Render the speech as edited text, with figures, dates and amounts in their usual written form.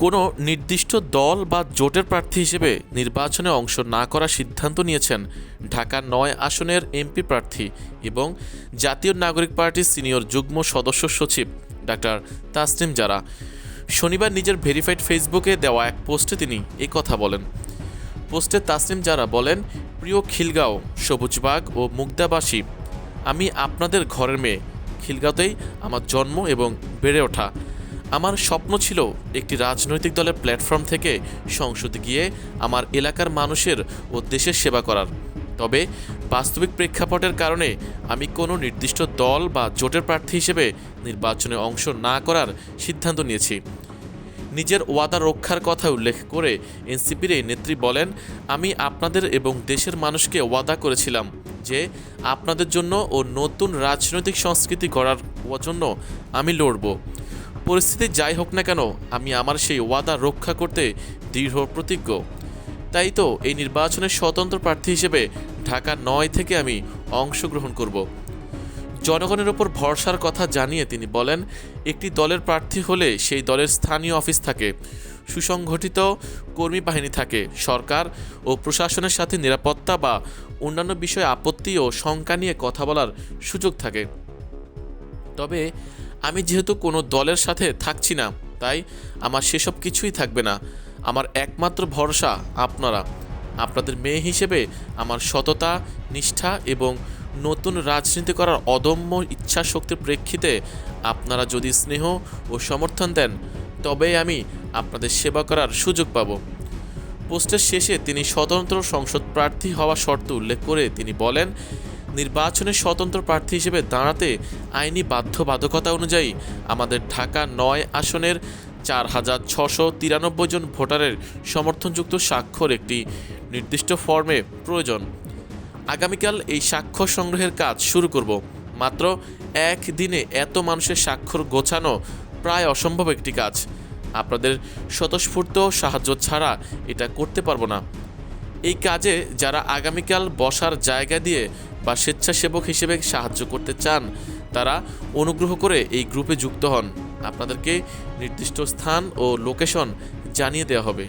কোনো নির্দিষ্ট দল বা জোটের প্রার্থী হিসেবে নির্বাচনে অংশ না করার সিদ্ধান্ত নিয়েছেন ঢাকা ৯ আসনের এমপি প্রার্থী এবং জাতীয় নাগরিক পার্টির সিনিয়র যুগ্ম সদস্য সচিব ডাক্তার তাসনিম জারা। শনিবার নিজের ভেরিফাইড ফেসবুকে দেওয়া এক পোস্টে তিনি এই কথা বলেন। পোস্টে তাসনিম জারা বলেন, প্রিয় খিলগাঁও, সবুজবাগ ও মুগদাবাসী, আমি আপনাদের ঘরের মেয়ে। খিলগাঁওতেই আমার জন্ম এবং বেড়ে ওঠা। আমার স্বপ্ন ছিল একটি রাজনৈতিক দলের প্ল্যাটফর্ম থেকে সংসদে গিয়ে আমার এলাকার মানুষের ও দেশের সেবা করার। তবে বাস্তবিক প্রেক্ষাপটের কারণে আমি কোনো নির্দিষ্ট দল বা জোটের প্রার্থী হিসেবে নির্বাচনে অংশ না করার সিদ্ধান্ত নিয়েছি। নিজের ওয়াদা রক্ষার কথা উল্লেখ করে এনসিপির এই নেত্রী বলেন, আমি আপনাদের এবং দেশের মানুষকে ওয়াদা করেছিলাম যে আপনাদের জন্য ও নতুন রাজনৈতিক সংস্কৃতি গড়ার জন্য আমি লড়ব। পরিস্থিতি যাই হোক না কেন, আমি আমার সেই ওয়াদা রক্ষা করতে দৃঢ় প্রতিজ্ঞ। তাই তো এই নির্বাচনের স্বতন্ত্র প্রার্থী হিসেবে ঢাকা ৯ থেকে আমি অংশগ্রহণ করব। জনগণের ওপর ভরসার কথা জানিয়ে তিনি বলেন, একটি দলের প্রার্থী হলে সেই দলের স্থানীয় অফিস থাকে, সুসংগঠিত কর্মী বাহিনী থাকে, সরকার ও প্রশাসনের সাথে নিরাপত্তা বা অন্যান্য বিষয়ে আপত্তি ও শঙ্কা নিয়ে কথা বলার সুযোগ থাকে। তবে আমি যেহেতু কোনো দলের সাথে থাকছি না, তাই আমার সেসব কিছুই থাকবে না। আমার একমাত্র ভরসা আপনারা। আপনাদের মেয়ে হিসেবে আমার সততা, নিষ্ঠা এবং নতুন রাজনীতি করার অদম্য ইচ্ছাশক্তির প্রেক্ষিতে আপনারা যদি স্নেহ ও সমর্থন দেন, তবেই আমি আপনাদের সেবা করার সুযোগ পাব। পোস্টের শেষে তিনি স্বতন্ত্র সংসদ প্রার্থী হওয়া শর্ত উল্লেখ করে তিনি বলেন, নির্বাচনে স্বতন্ত্র প্রার্থী হিসেবে দাঁড়াতে আইনি বাধ্যবাধকতা অনুযায়ী আমাদের ঢাকা ৯ আসনের ৪,৬৯৩ জন ভোটারের সমর্থনযুক্ত স্বাক্ষর একটি নির্দিষ্ট ফর্মে প্রয়োজন। আগামীকাল এই স্বাক্ষর সংগ্রহের কাজ শুরু করব। মাত্র এক দিনে এত মানুষের স্বাক্ষর গোছানো প্রায় অসম্ভব একটি কাজ। আপনাদের স্বতঃস্ফূর্ত সাহায্য ছাড়া এটা করতে পারবো না। এই কাজে যারা আগামীকাল বসার জায়গা দিয়ে বা স্বেচ্ছাসেবক হিসেবে সাহায্য করতে চান, তারা অনুগ্রহ করে এই গ্রুপে যুক্ত হন। আপনাদেরকে নির্দিষ্ট স্থান ও লোকেশন জানিয়ে দেওয়া হবে।